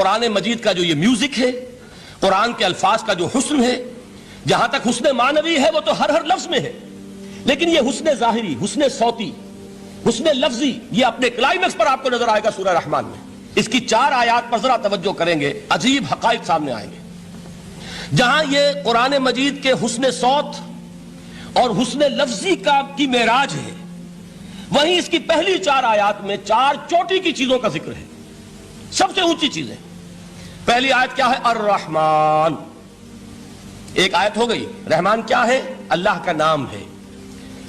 قرآن مجید کا جو یہ میوزک ہے، قرآن کے الفاظ کا جو حسن ہے، جہاں تک حسن معنوی ہے وہ تو ہر لفظ میں ہے، لیکن یہ حسن ظاہری، حسن صوتی، حسن لفظی، یہ اپنے کلائمیکس پر آپ کو نظر آئے گا سورہ رحمان میں۔ اس کی 4 آیات پر ذرا توجہ کریں گے، عجیب حقائق سامنے آئیں گے۔ جہاں یہ قرآن مجید کے حسن صوت اور حسن لفظی کی معراج ہے، وہیں اس کی پہلی 4 آیات میں 4 چوٹی کی چیزوں کا ذکر ہے، سب سے اونچی چیزیں۔ پہلی آیت کیا ہے؟ الرحمن۔ ایک آیت ہو گئی۔ رحمان کیا ہے؟ اللہ کا نام ہے۔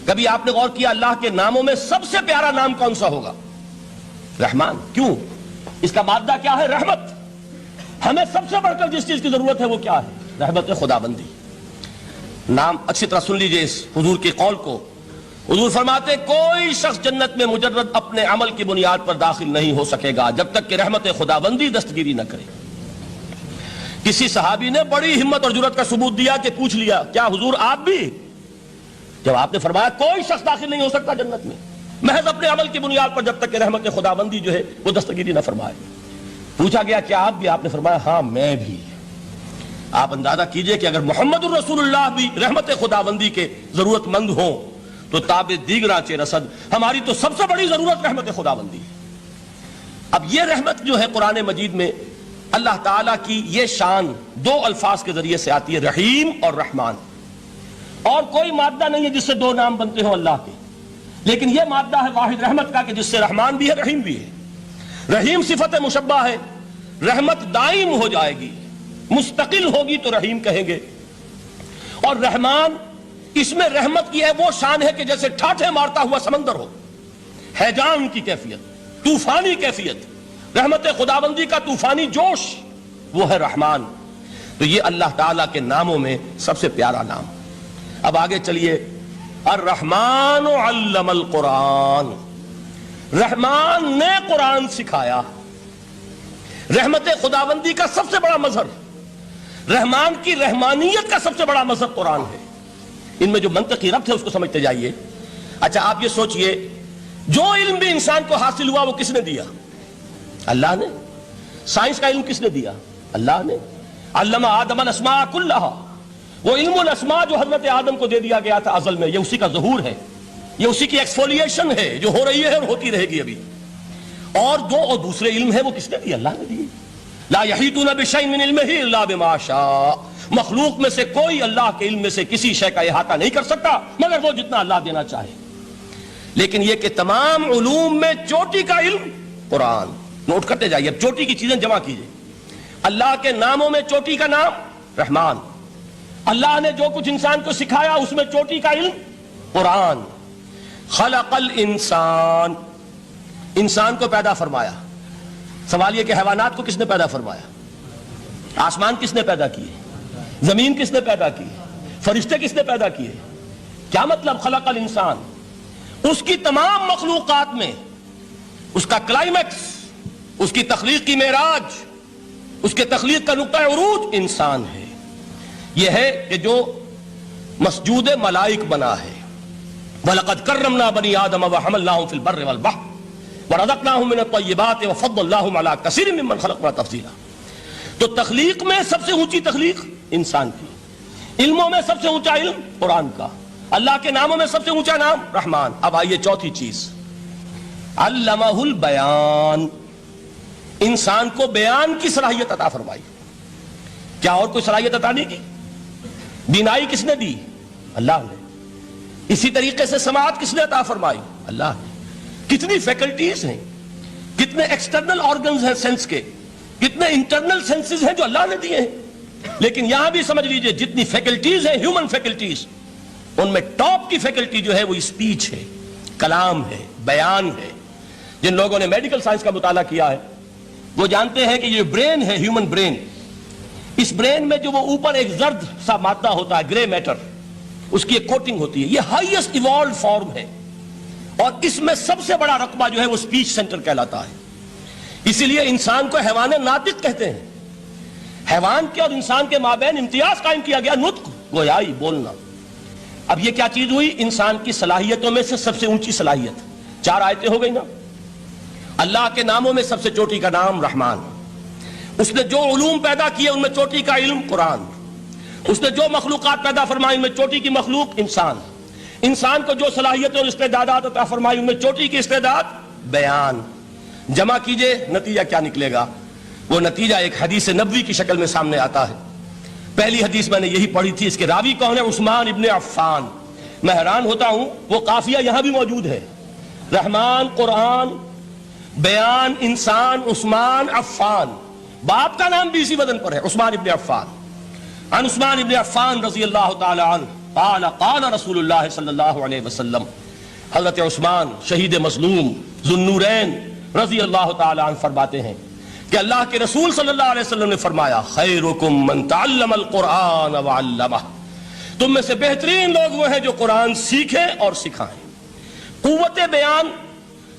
کبھی آپ نے غور کیا اللہ کے ناموں میں سب سے پیارا نام کون سا ہوگا؟ رحمان۔ کیوں؟ اس کا مادہ کیا ہے؟ رحمت۔ ہمیں سب سے بڑھ کر جس چیز کی ضرورت ہے وہ کیا ہے؟ رحمت خداوندی۔ نام اچھی طرح سن لیجئے اس حضور کے قول کو۔ حضور فرماتے کوئی شخص جنت میں مجرد اپنے عمل کی بنیاد پر داخل نہیں ہو سکے گا جب تک کہ رحمت خداوندی دستگیری نہ کرے۔ کسی صحابی نے بڑی ہمت اور جرأت کا ثبوت دیا کہ پوچھ لیا کیا حضور آپ بھی؟ جب آپ نے فرمایا کوئی شخص داخل نہیں ہو سکتا جنت میں محض اپنے عمل کی بنیاد پر جب تک کہ رحمت خداوندی جو ہے وہ دستگیری نہ فرمائے۔ پوچھا گیا کیا آپ بھی؟ آپ نے فرمایا ہاں میں بھی۔ آپ اندازہ کیجئے کہ اگر محمد الرسول اللہ بھی رحمت خداوندی کے ضرورت مند ہوں تو تاب دیگراں چہ رسد، ہماری تو سب سے بڑی ضرورت رحمت خداوندی ہے۔ اب یہ رحمت جو ہے قرآن مجید میں اللہ تعالیٰ کی یہ شان 2 الفاظ کے ذریعے سے آتی ہے، رحیم اور رحمان۔ اور کوئی مادہ نہیں ہے جس سے 2 نام بنتے ہوں اللہ کے، لیکن یہ مادہ ہے واحد رحمت کا کہ جس سے رحمان بھی ہے رحیم بھی ہے۔ رحیم صفت مشبہ ہے، رحمت دائم ہو جائے گی، مستقل ہوگی تو رحیم کہیں گے۔ اور رحمان، اس میں رحمت کی ہے وہ شان ہے کہ جیسے ٹھاٹھے مارتا ہوا سمندر ہو، ہیجان کی کیفیت، طوفانی کیفیت، رحمت خداوندی کا طوفانی جوش، وہ ہے رحمان۔ تو یہ اللہ تعالیٰ کے ناموں میں سب سے پیارا نام۔ اب آگے چلیے، الرحمن علم القرآن، رحمان نے قرآن سکھایا۔ رحمت خداوندی کا سب سے بڑا مظہر، رحمان کی رحمانیت کا سب سے بڑا مظہر قرآن ہے۔ ان میں جو منطقی ربط ہے اس کو سمجھتے جائیے۔ اچھا آپ یہ سوچئے، جو علم بھی انسان کو حاصل ہوا وہ کس نے دیا؟ اللہ نے۔ سائنس کا علم کس نے دیا؟ اللہ نے۔ علم آدم الاسماء کلہا، وہ علم الاسماء جو حضرت آدم کو دے دیا گیا تھا ازل میں، یہ اسی کا ظہور ہے، یہ اسی کی ایکسفولیشن ہے جو ہو رہی ہے اور ہوتی رہے گی ابھی۔ اور دوسرے علم ہے وہ کس نے دیا؟ اللہ نے دیے۔ لا یحیطون بشیء من علمہ الا بما شاء، مخلوق میں سے کوئی اللہ کے علم میں سے کسی شے کا احاطہ نہیں کر سکتا مگر وہ جتنا اللہ دینا چاہے۔ لیکن یہ کہ تمام علوم میں چوٹی کا علم قرآن۔ نوٹ کرتے جائیے، اب چوٹی کی چیزیں جمع کیجئے۔ اللہ کے ناموں میں چوٹی کا نام رحمان، اللہ نے جو کچھ انسان کو سکھایا اس میں چوٹی کا علم قرآن۔ خلق الانسان، انسان کو پیدا فرمایا۔ سوال یہ کہ حیوانات کو کس نے پیدا فرمایا؟ آسمان کس نے پیدا کیے؟ زمین کس نے پیدا کی؟ فرشتے کس نے پیدا کیے؟ کیا مطلب خلق الانسان؟ اس کی تمام مخلوقات میں اس کا کلائمیکس، اس کی تخلیق کی معراج، اس کے تخلیق کا نقطہ عروج انسان ہے۔ یہ ہے کہ جو مسجود ملائک بنا ہے۔ وَلَقَدْ كَرَّمْنَا بَنِي آدَمَ وَحَمَلْنَاهُمْ فِي الْبَرِّ وَالْبَحْرِ وَرَزَقْنَاهُمْ مِنَ الطَّيِّبَاتِ وَفَضَّلْنَاهُمْ عَلَىٰ كَثِيرٍ مِّمَّنْ خَلَقْنَا تَفْضِيلًا۔ تو تخلیق میں سب سے اونچی تخلیق انسان کی، علموں میں سب سے اونچا علم قرآن کا، اللہ کے ناموں میں سب سے اونچا نام رحمان۔ اب آئیے چوتھی چیز، علمہ البیان، انسان کو بیان کی صلاحیت عطا فرمائی۔ کیا اور کوئی صلاحیت عطا نہیں کی؟ بینائی کس نے دی؟ اللہ نے۔ اسی طریقے سے سماعت کس نے عطا فرمائی؟ اللہ نے۔ کتنی فیکلٹیز ہیں، کتنے ایکسٹرنل آرگنز ہیں سینس کے، کتنے انٹرنل سینسز ہیں جو اللہ نے دیے ہیں۔ لیکن یہاں بھی سمجھ لیجئے جتنی فیکلٹیز ہیں ہیومن فیکلٹیز، ان میں ٹاپ کی فیکلٹی جو ہے وہ اسپیچ ہے، کلام ہے، بیان ہے۔ جن لوگوں نے میڈیکل سائنس کا مطالعہ کیا ہے وہ جانتے ہیں کہ یہ برین ہے، ہیومن برین، اس برین میں جو وہ اوپر ایک زرد سا مادہ ہوتا ہے، گرے میٹر، اس کی ایک کوٹنگ ہوتی ہے، یہ ہائیسٹ ایوالوڈ فارم ہے، اور اس میں سب سے بڑا رقبہ جو ہے وہ اسپیچ سینٹر کہلاتا ہے۔ اسی لیے انسان کو حیوان ناطق کہتے ہیں۔ حیوان کے اور انسان کے مابین امتیاز قائم کیا گیا، نطق، گویائی، بولنا۔ اب یہ کیا چیز ہوئی؟ انسان کی صلاحیتوں میں سے سب سے اونچی صلاحیت۔ 4 آیتیں ہو گئی نا۔ اللہ کے ناموں میں سب سے چوٹی کا نام رحمان، اس نے جو علوم پیدا کیے ان میں چوٹی کا علم قرآن، اس نے جو مخلوقات پیدا فرمائی ان میں چوٹی کی مخلوق انسان، انسان کو جو صلاحیتیں اور استعدادات عطا فرمائی ان میں چوٹی کی استعداد بیان۔ جمع کیجئے نتیجہ کیا نکلے گا؟ وہ نتیجہ ایک حدیث نبوی کی شکل میں سامنے آتا ہے۔ پہلی حدیث میں نے یہی پڑھی تھی، اس کے راوی کون ہے؟ عثمان ابن عفان۔ میں حیران ہوتا ہوں وہ قافیہ یہاں بھی موجود ہے، رحمان قرآن، بیان انسان، عثمان عفان، باپ کا نام بھی اسی وزن پر ہے، عثمان ابن عفان۔ عن عثمان ابن عفان رضی اللہ تعالی عنہ قال قال رسول اللہ صلی اللہ علیہ وسلم، حضرت عثمان شہید مظلوم ذو النورین رضی اللہ تعالی عنہ فرماتے ہیں کہ اللہ کے رسول صلی اللہ علیہ وسلم نے فرمایا خیرکم من تعلم القرآن وعلمہ، تم میں سے بہترین لوگ وہ ہیں جو قرآن سیکھیں اور سکھائیں۔ قوت بیان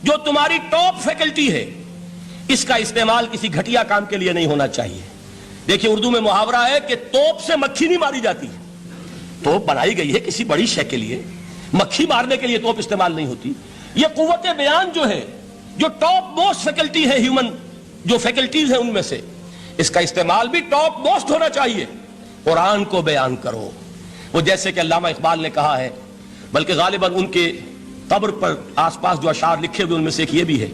جو تمہاری ٹاپ فیکلٹی ہے، اس کا استعمال کسی گھٹیا کام کے لیے نہیں ہونا چاہیے۔ دیکھیں اردو میں محاورہ ہے کہ توپ سے مکھی نہیں ماری جاتی، توپ بنائی گئی ہے کسی بڑی شے کے لیے، مکھی مارنے کے لیے توپ استعمال نہیں ہوتی۔ یہ قوت بیان جو ہے، جو ٹاپ موسٹ فیکلٹی ہے ہیومن جو فیکلٹیز ہیں ان میں سے، اس کا استعمال بھی ٹاپ موسٹ ہونا چاہیے۔ قرآن کو بیان کرو، وہ جیسے کہ علامہ اقبال نے کہا ہے، بلکہ غالباً ان کے قبر پر آس پاس جو اشعار لکھے ہوئے ان میں سے ایک یہ بھی ہے،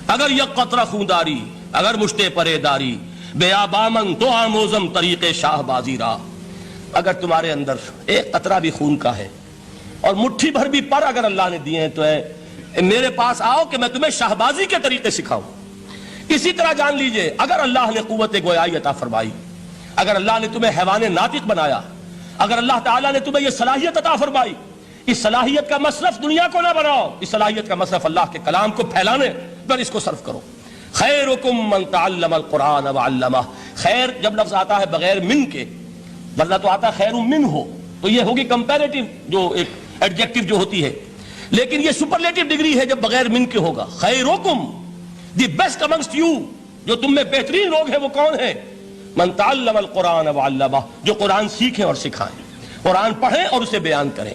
اگر یک قطرہ خونداری اگر مشتے پرے داری بیابامن تو آموزم طریق شاہ بازی را، اگر تمہارے اندر ایک قطرہ بھی خون کا ہے اور مٹھی بھر بھی پر اگر اللہ نے دیے ہیں تو میرے پاس آؤ کہ میں تمہیں شاہبازی کے طریقے سکھاؤں۔ اسی طرح جان لیجئے اگر اللہ نے قوت گویائی عطا فرمائی، اگر اللہ نے تمہیں حیوان ناطق بنایا، اگر اللہ تعالیٰ نے تمہیں یہ صلاحیت عطا فرمائی، اس صلاحیت کا مصرف دنیا کو نہ بناؤ، اس صلاحیت کا مصرف اللہ کے کلام کو پھیلانے پر اس کو صرف کرو۔ خیرکم من تعلم القرآن وعلمہ، خیر جب لفظ آتا ہے بغیر من کے، ورنہ تو آتا خیر من ہو تو یہ ہوگی کمپیریٹیو جو ایک ایڈجیکٹیو جو ہوتی ہے، لیکن یہ سپرلیٹیو ڈگری ہے جب بغیر من کے ہوگا۔ خیرکم دی بیسٹ امنگسٹ یو، جو تم میں بہترین لوگ ہیں وہ کون ہیں؟ من تعلم القرآن وعلمہ، جو قرآن سیکھیں اور سکھائیں، قرآن پڑھیں اور اسے بیان کریں۔